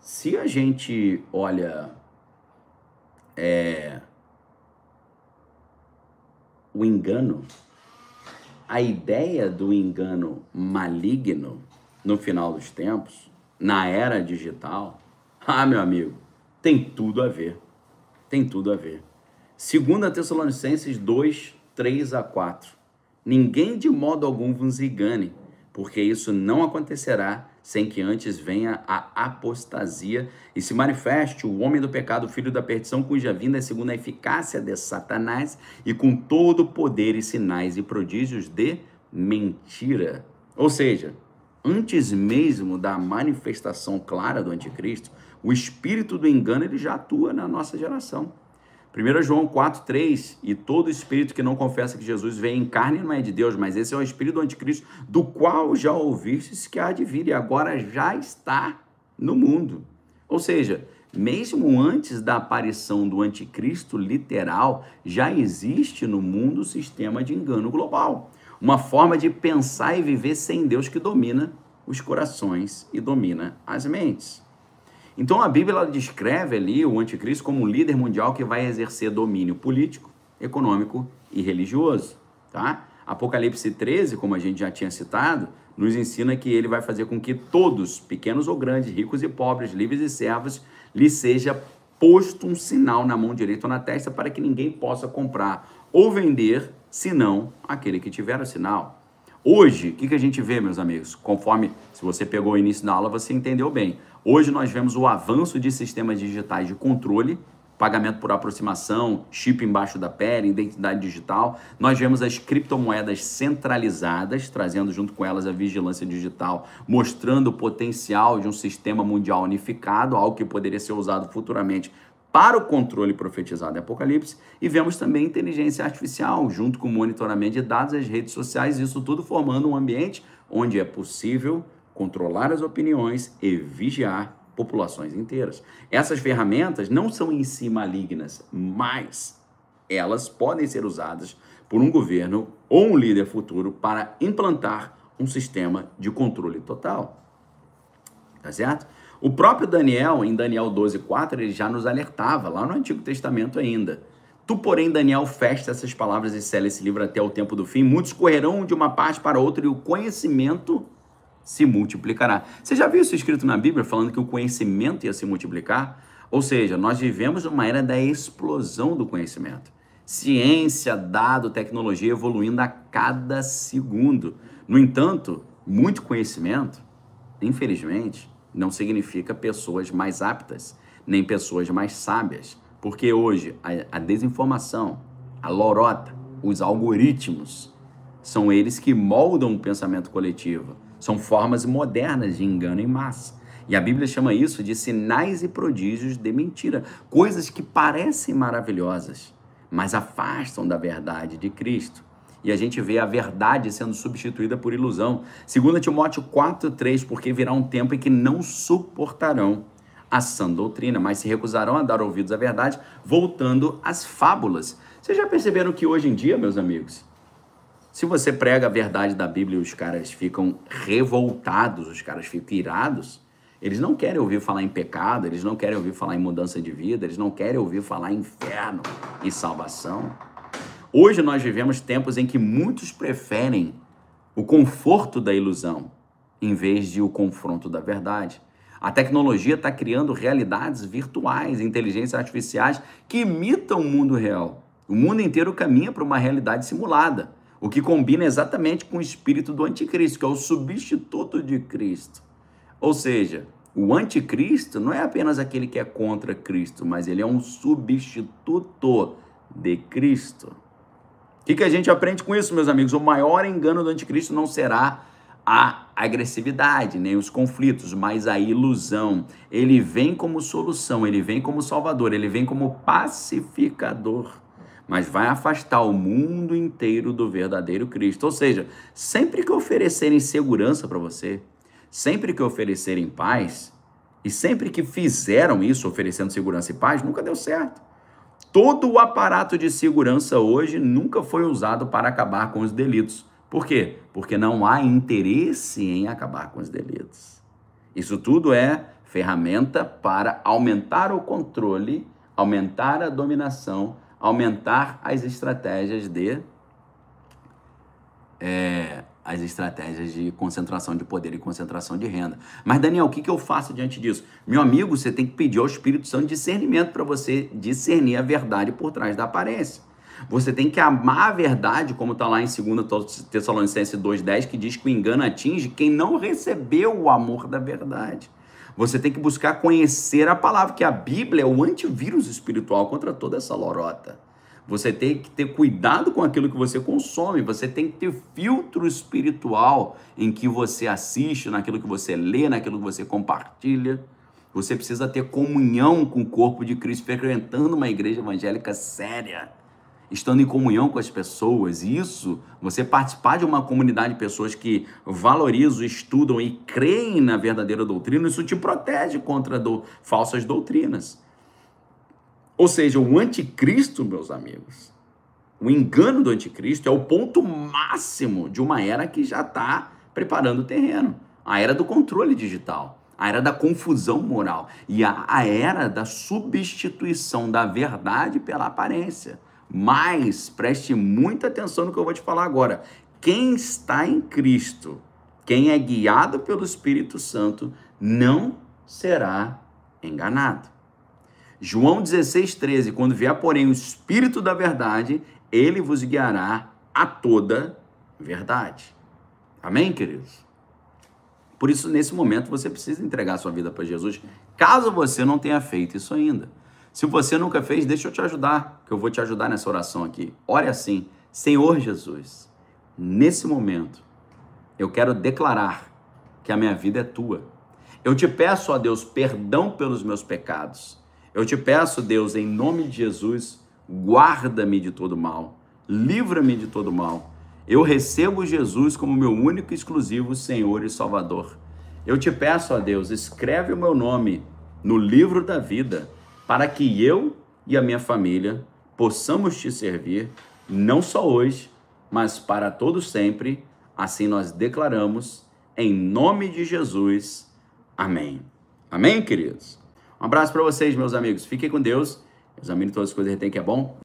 Se a gente olha o engano, a ideia do engano maligno no final dos tempos, na era digital, meu amigo, tem tudo a ver. Tem tudo a ver. 2 Tessalonicenses 2, 3 a 4. Ninguém de modo algum vos engane, porque isso não acontecerá sem que antes venha a apostasia e se manifeste o homem do pecado, o filho da perdição, cuja vinda é segundo a eficácia de Satanás e com todo o poder e sinais e prodígios de mentira. Ou seja, antes mesmo da manifestação clara do anticristo, o espírito do engano ele já atua na nossa geração. 1 João 4,3, e todo espírito que não confessa que Jesus veio em carne não é de Deus, mas esse é o espírito do anticristo, do qual já ouvistes que há de vir e agora já está no mundo. Ou seja, mesmo antes da aparição do anticristo literal, já existe no mundo o sistema de engano global. Uma forma de pensar e viver sem Deus que domina os corações e domina as mentes. Então a Bíblia ela descreve ali o anticristo como um líder mundial que vai exercer domínio político, econômico e religioso, tá? Apocalipse 13, como a gente já tinha citado, nos ensina que ele vai fazer com que todos, pequenos ou grandes, ricos e pobres, livres e servos, lhe seja posto um sinal na mão direita ou na testa para que ninguém possa comprar ou vender, senão aquele que tiver o sinal. Hoje, o que a gente vê, meus amigos? Conforme, se você pegou o início da aula, você entendeu bem. Hoje nós vemos o avanço de sistemas digitais de controle, pagamento por aproximação, chip embaixo da pele, identidade digital. Nós vemos as criptomoedas centralizadas, trazendo junto com elas a vigilância digital, mostrando o potencial de um sistema mundial unificado, algo que poderia ser usado futuramente para o controle profetizado em Apocalipse, e vemos também inteligência artificial, junto com o monitoramento de dados, as redes sociais, isso tudo formando um ambiente onde é possível controlar as opiniões e vigiar populações inteiras. Essas ferramentas não são em si malignas, mas elas podem ser usadas por um governo ou um líder futuro para implantar um sistema de controle total. Tá certo? O próprio Daniel, em Daniel 12:4, ele já nos alertava, lá no Antigo Testamento ainda. Tu, porém, Daniel, fecha essas palavras e sela esse livro até o tempo do fim. Muitos correrão de uma parte para outra e o conhecimento se multiplicará. Você já viu isso escrito na Bíblia, falando que o conhecimento ia se multiplicar? Ou seja, nós vivemos numa era da explosão do conhecimento. Ciência, dado, tecnologia evoluindo a cada segundo. No entanto, muito conhecimento, infelizmente, não significa pessoas mais aptas, nem pessoas mais sábias. Porque hoje a desinformação, a lorota, os algoritmos, são eles que moldam o pensamento coletivo. São formas modernas de engano em massa. E a Bíblia chama isso de sinais e prodígios de mentira. Coisas que parecem maravilhosas, mas afastam da verdade de Cristo. E a gente vê a verdade sendo substituída por ilusão. 2 Timóteo 4:3, porque virá um tempo em que não suportarão a sã doutrina, mas se recusarão a dar ouvidos à verdade, voltando às fábulas. Vocês já perceberam que hoje em dia, meus amigos, se você prega a verdade da Bíblia e os caras ficam revoltados, os caras ficam irados, eles não querem ouvir falar em pecado, eles não querem ouvir falar em mudança de vida, eles não querem ouvir falar em inferno e salvação. Hoje nós vivemos tempos em que muitos preferem o conforto da ilusão em vez de o confronto da verdade. A tecnologia está criando realidades virtuais, inteligências artificiais que imitam o mundo real. O mundo inteiro caminha para uma realidade simulada, o que combina exatamente com o espírito do anticristo, que é o substituto de Cristo. Ou seja, o anticristo não é apenas aquele que é contra Cristo, mas ele é um substituto de Cristo. O que a gente aprende com isso, meus amigos? O maior engano do anticristo não será a agressividade, nem os conflitos, mas a ilusão. Ele vem como solução, ele vem como salvador, ele vem como pacificador, mas vai afastar o mundo inteiro do verdadeiro Cristo. Ou seja, sempre que oferecerem segurança para você, sempre que oferecerem paz, e sempre que fizeram isso, oferecendo segurança e paz, nunca deu certo. Todo o aparato de segurança hoje nunca foi usado para acabar com os delitos. Por quê? Porque não há interesse em acabar com os delitos. Isso tudo é ferramenta para aumentar o controle, aumentar a dominação, aumentar as estratégias de concentração de poder e concentração de renda. Mas, Daniel, o que eu faço diante disso? Meu amigo, você tem que pedir ao Espírito Santo discernimento para você discernir a verdade por trás da aparência. Você tem que amar a verdade, como está lá em 2 Tessalonicenses 2,10, que diz que o engano atinge quem não recebeu o amor da verdade. Você tem que buscar conhecer a palavra, que a Bíblia é o antivírus espiritual contra toda essa lorota. Você tem que ter cuidado com aquilo que você consome, você tem que ter filtro espiritual em que você assiste, naquilo que você lê, naquilo que você compartilha. Você precisa ter comunhão com o corpo de Cristo, frequentando uma igreja evangélica séria, estando em comunhão com as pessoas. Isso, você participar de uma comunidade de pessoas que valorizam, estudam e creem na verdadeira doutrina, isso te protege contra falsas doutrinas. Ou seja, o anticristo, meus amigos, o engano do anticristo é o ponto máximo de uma era que já está preparando o terreno. A era do controle digital, a era da confusão moral e a era da substituição da verdade pela aparência. Mas preste muita atenção no que eu vou te falar agora. Quem está em Cristo, quem é guiado pelo Espírito Santo, não será enganado. João 16,13, quando vier, porém, o Espírito da verdade, ele vos guiará a toda verdade. Amém, queridos? Por isso, nesse momento, você precisa entregar sua vida para Jesus, caso você não tenha feito isso ainda. Se você nunca fez, deixa eu te ajudar, que eu vou te ajudar nessa oração aqui. Ore assim: Senhor Jesus, nesse momento, eu quero declarar que a minha vida é tua. Eu te peço, ó Deus, perdão pelos meus pecados. Eu te peço, Deus, em nome de Jesus, guarda-me de todo mal, livra-me de todo mal. Eu recebo Jesus como meu único e exclusivo Senhor e Salvador. Eu te peço, ó Deus, escreve o meu nome no livro da vida, para que eu e a minha família possamos te servir, não só hoje, mas para todo sempre. Assim nós declaramos, em nome de Jesus. Amém. Amém, queridos? Um abraço para vocês, meus amigos. Fiquem com Deus. Examine todas as coisas e retém que é bom.